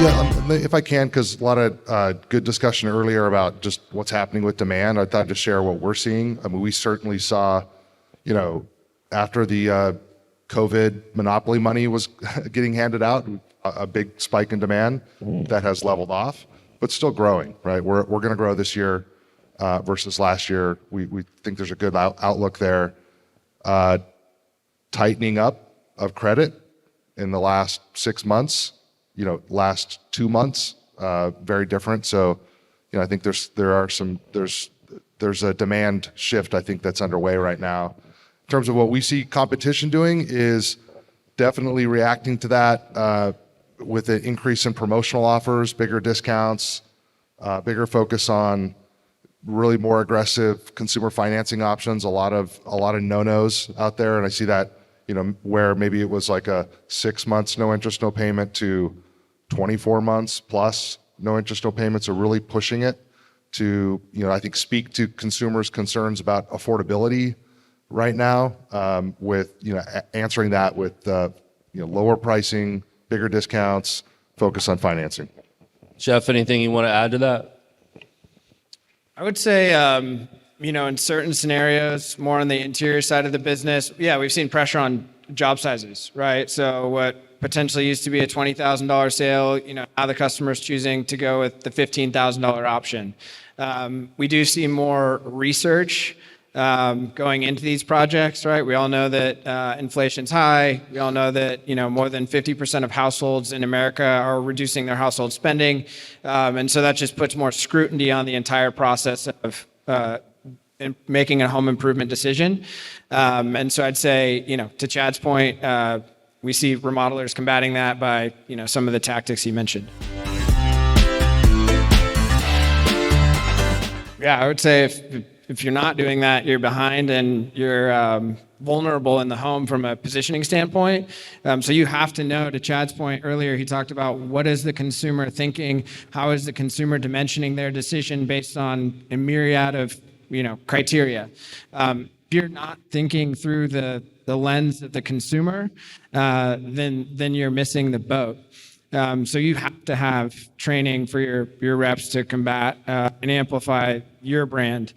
Yeah, if I can, because a lot of good discussion earlier about just what's happening with demand. I thought I'd just share what we're seeing. I mean, we certainly saw, after the COVID monopoly money was getting handed out, a big spike in demand that has leveled off, but still growing, right? We're going to grow this year versus last year. We think there's a good outlook there. Tightening up of credit in the last 6 months, last 2 months, very different. So, I think there's a demand shift, I think, that's underway right now. In terms of what we see competition doing is definitely reacting to that with an increase in promotional offers, bigger discounts, bigger focus on really more aggressive consumer financing options, a lot of no-nos out there. And I see that, where maybe it was like a 6 months, no interest, no payment to 24 months plus no interest, no payments, are really pushing it to, I think, speak to consumers' concerns about affordability right now, with, answering that with, lower pricing, bigger discounts, focus on financing. Jeff, anything you want to add to that? I would say, in certain scenarios, more on the interior side of the business, we've seen pressure on job sizes, right? So what potentially used to be a $20,000 sale, now the customer's choosing to go with the $15,000 option. We do see more research going into these projects, right? We all know that inflation's high. We all know that, more than 50% of households in America are reducing their household spending. And so that just puts more scrutiny on the entire process of in making a home improvement decision. And so I'd say, to Chad's point, we see remodelers combating that by, some of the tactics he mentioned. Yeah, I would say if you're not doing that, you're behind and you're vulnerable in the home from a positioning standpoint. So you have to know, to Chad's point earlier, he talked about what is the consumer thinking, how is the consumer dimensioning their decision based on a myriad of criteria. If you're not thinking through the lens of the consumer, then you're missing the boat. So you have to have training for your reps to combat and amplify your brand.